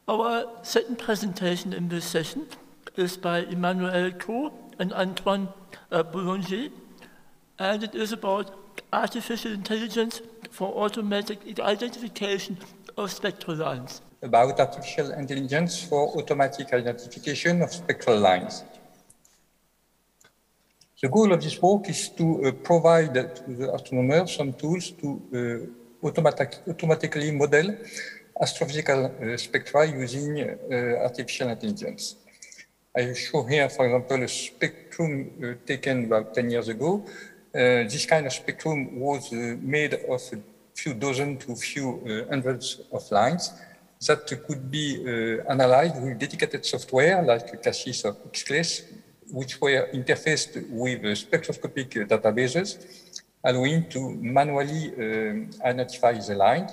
Our second presentation in this session is by Emmanuel Coe and Antoine Boulanger, and it is about artificial intelligence for automatic identification of spectral lines. About artificial intelligence for automatic identification of spectral lines. The goal of this work is to provide to the astronomers some tools to automatically model astrophysical spectra using artificial intelligence. I show here, for example, a spectrum taken about 10 years ago. This kind of spectrum was made of a few dozen to a few hundreds of lines that could be analyzed with dedicated software like CASIS or XCLASS, which were interfaced with spectroscopic databases, allowing to manually identify the lines,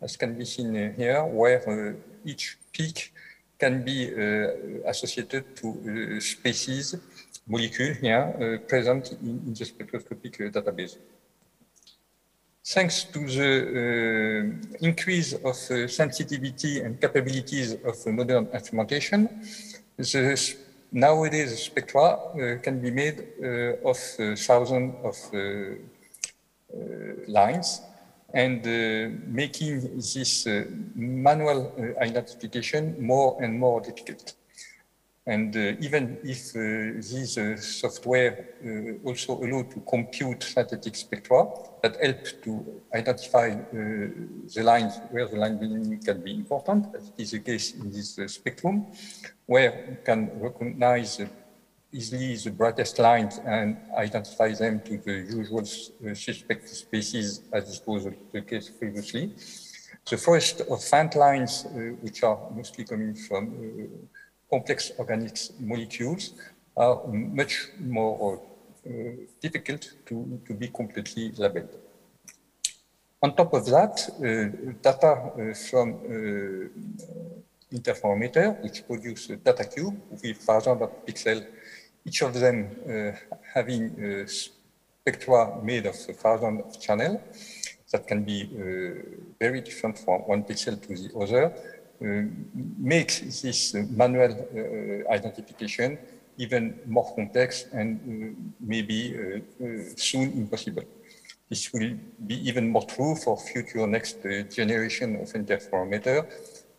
as can be seen here, where each peak can be associated to species, molecule here, present in the spectroscopic database. Thanks to the increase of sensitivity and capabilities of modern instrumentation, nowadays spectra can be made of thousands of lines, and making this manual identification more and more difficult. And even if these software also allow to compute synthetic spectra that help to identify the lines where the line binding can be important, as is the case in this spectrum, where you can recognize easily the brightest lines and identify them to the usual suspect species, as it was the case previously. The forest of faint lines, which are mostly coming from complex organic molecules, are much more difficult to be completely labeled. On top of that, data from interferometer, which produce a data cube with thousands of pixels, each of them having spectra made of thousands of channels that can be very different from one pixel to the other, makes this manual identification even more complex and maybe soon impossible. This will be even more true for future next generation of interferometer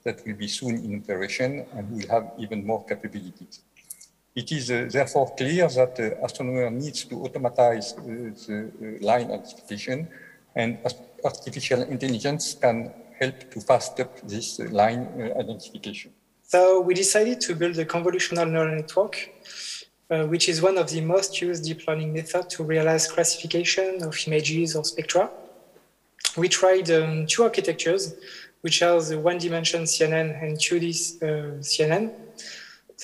that will be soon in operation and will have even more capabilities. It is therefore clear that astronomer needs to automatize the line identification, and artificial intelligence can help to fast up this line identification. So we decided to build a convolutional neural network, which is one of the most used deep learning methods to realize classification of images or spectra. We tried two architectures, which are the one-dimension CNN and 2D CNN,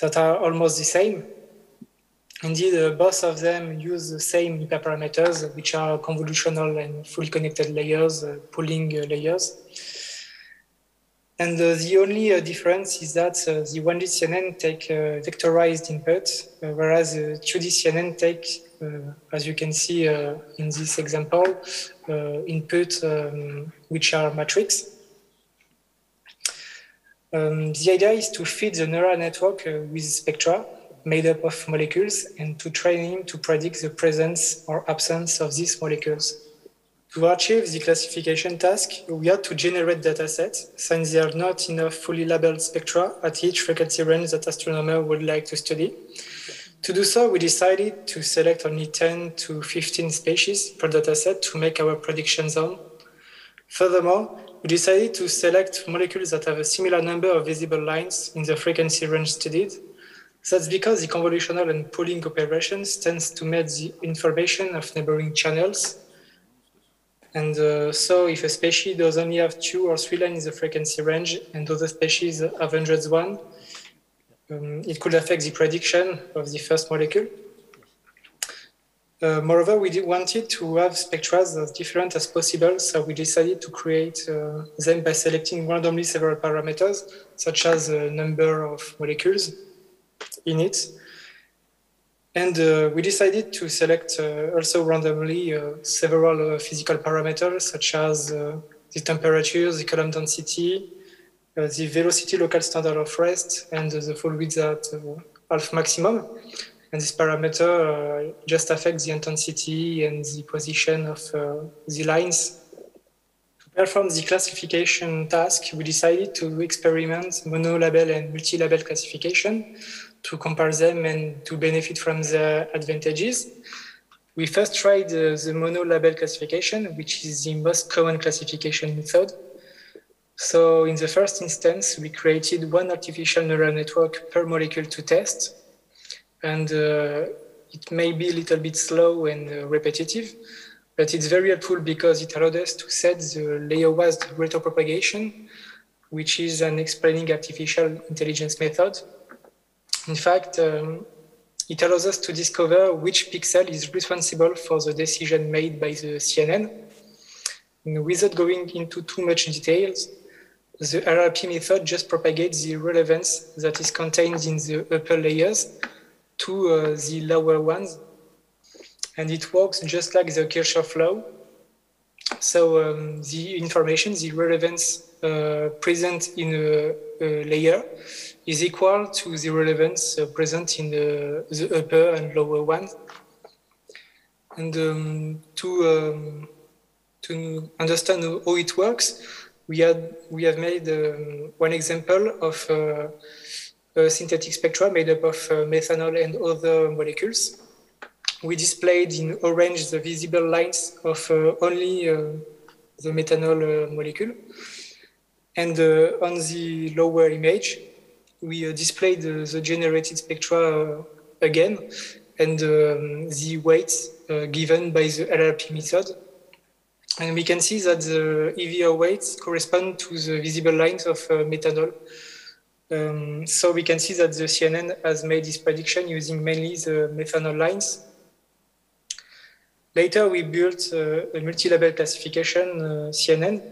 that are almost the same. Indeed, both of them use the same hyperparameters, which are convolutional and fully connected layers, pooling layers. And the only difference is that the 1D CNN take vectorized input, whereas the 2D CNN take, as you can see in this example, input which are matrix. The idea is to feed the neural network with spectra made up of molecules and to train him to predict the presence or absence of these molecules. To achieve the classification task, we had to generate datasets, since there are not enough fully labeled spectra at each frequency range that astronomers would like to study. To do so, we decided to select only 10 to 15 species per dataset to make our prediction zone. Furthermore, we decided to select molecules that have a similar number of visible lines in the frequency range studied. That's because the convolutional and pooling operations tends to match the information of neighboring channels. And so if a species does only have 2 or 3 lines in the frequency range and other species have hundreds one, it could affect the prediction of the first molecule. Moreover, we wanted to have spectra as different as possible, so we decided to create them by selecting randomly several parameters, such as the number of molecules in it. And we decided to select also randomly several physical parameters, such as the temperature, the Coulomb density, the velocity local standard of rest, and the fall width at half maximum. And this parameter just affects the intensity and the position of the lines. To perform the classification task, we decided to experiment mono-label and multi-label classification to compare them and to benefit from the advantages. We first tried the mono-label classification, which is the most common classification method. So in the first instance, we created one artificial neural network per molecule to test. And it may be a little bit slow and repetitive, but it's very helpful because it allowed us to set the layer-wise retropropagation, which is an explaining artificial intelligence method. In fact, it allows us to discover which pixel is responsible for the decision made by the CNN. And without going into too much details, the RRP method just propagates the relevance that is contained in the upper layers to the lower ones. And it works just like the Kirchhoff law. So the information, the relevance present in a layer is equal to the relevance present in the upper and lower ones. And to understand how it works, we have made one example of a synthetic spectra made up of methanol and other molecules. We displayed in orange the visible lines of only the methanol molecule. And on the lower image, we displayed the generated spectra again and the weights given by the LRP method. And we can see that the EVR weights correspond to the visible lines of methanol. So we can see that the CNN has made this prediction using mainly the methanol lines. Later, we built a multi-label classification CNN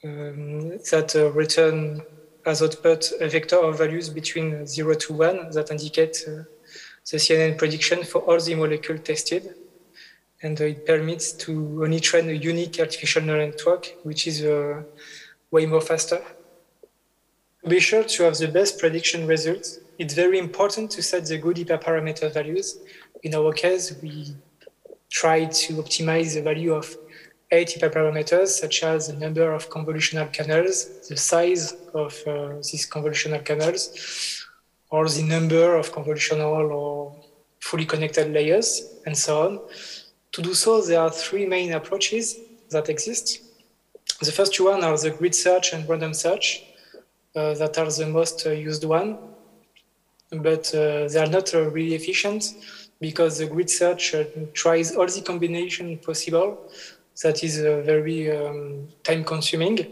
that return as output a vector of values between 0 to 1 that indicate the CNN prediction for all the molecules tested. And it permits to only train a unique artificial neural network, which is way more faster. To be sure to have the best prediction results, it's very important to set the good hyperparameter values. In our case, we try to optimize the value of 8 hyperparameters, such as the number of convolutional canals, the size of these convolutional canals, or the number of convolutional or fully connected layers, and so on. To do so, there are 3 main approaches that exist. The first one are the grid search and random search that are the most used one, but they are not really efficient because the grid search tries all the combination possible. That is very time consuming.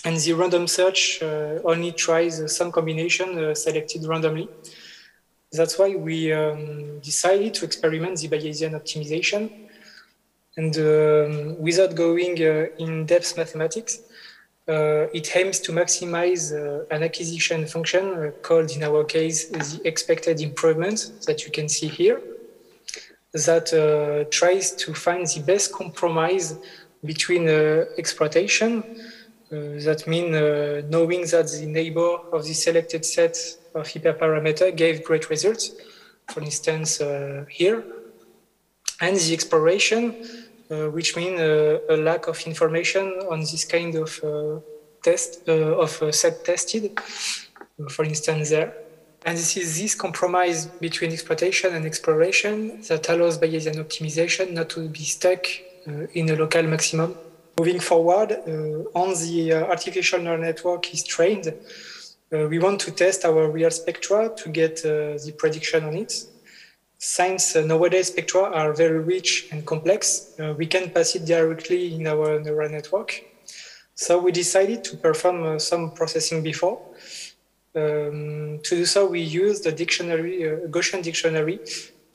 And the random search only tries some combination selected randomly. That's why we decided to experiment the Bayesian optimization. And without going in depth mathematics, it aims to maximize an acquisition function called, in our case, the expected improvement that you can see here, that tries to find the best compromise between exploitation, that means knowing that the neighbor of the selected set of hyperparameter gave great results, for instance, here, and the exploration, which means a lack of information on this kind of set tested, for instance, there. And this is this compromise between exploitation and exploration that allows Bayesian optimization not to be stuck in a local maximum. Moving forward, on the artificial neural network is trained, we want to test our real spectra to get the prediction on it. Since nowadays spectra are very rich and complex, we can pass it directly in our neural network. So we decided to perform some processing before. To do so, we used a dictionary, a Gaussian dictionary,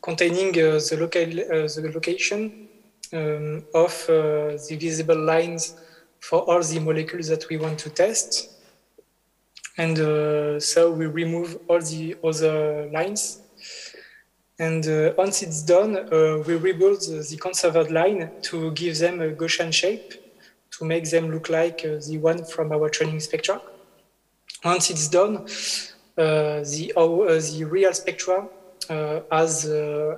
containing the location of the visible lines for all the molecules that we want to test. And so we remove all the other lines. And once it's done, we rebuild the conserved line to give them a Gaussian shape to make them look like the one from our training spectra. Once it's done, the real spectra has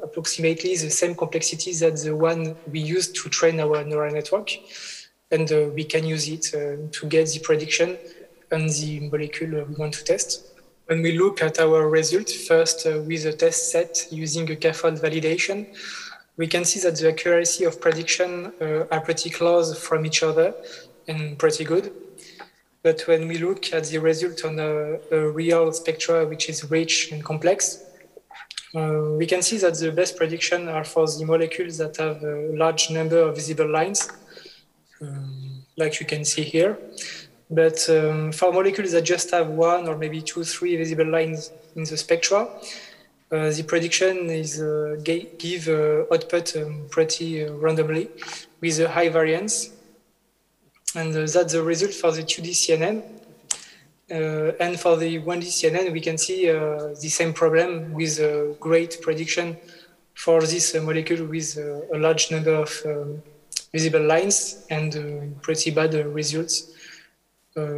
approximately the same complexity as the one we used to train our neural network. And we can use it to get the prediction on the molecule we want to test. When we look at our result, first with a test set using a K-fold validation, we can see that the accuracy of prediction are pretty close from each other and pretty good. But when we look at the result on a real spectra, which is rich and complex, we can see that the best prediction are for the molecules that have a large number of visible lines, like you can see here. But for molecules that just have one or maybe 2, 3 visible lines in the spectra, the prediction is give output pretty randomly with a high variance. And that's the result for the 2D CNN. And for the 1D CNN, we can see the same problem with a great prediction for this molecule with a large number of visible lines and pretty bad results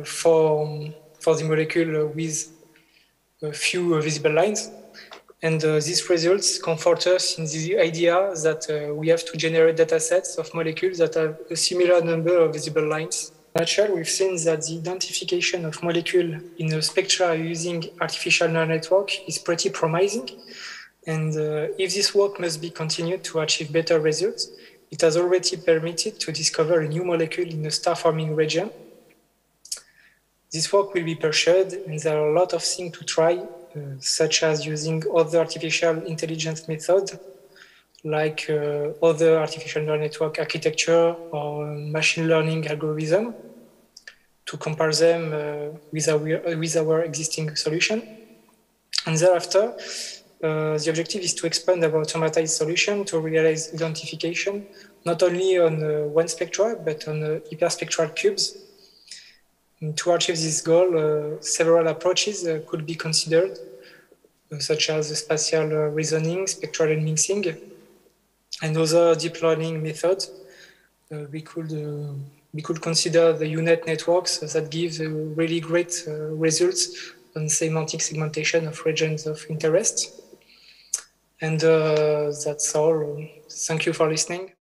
for the molecule with a few visible lines. And these results comfort us in the idea that we have to generate data sets of molecules that have a similar number of visible lines. In a nutshell, we've seen that the identification of molecule in a spectra using artificial neural network is pretty promising. And if this work must be continued to achieve better results, it has already permitted to discover a new molecule in a star-forming region. This work will be pursued, and there are a lot of things to try, such as using other artificial intelligence methods, like other artificial neural network architecture or machine learning algorithm, to compare them with our existing solution. And thereafter, the objective is to expand our automatized solution to realize identification, not only on one spectra, but on hyperspectral cubes. And to achieve this goal, several approaches could be considered, such as spatial reasoning, spectral mixing, and other deep learning methods. We could consider the U-Net networks that give really great results on semantic segmentation of regions of interest. And that's all. Thank you for listening.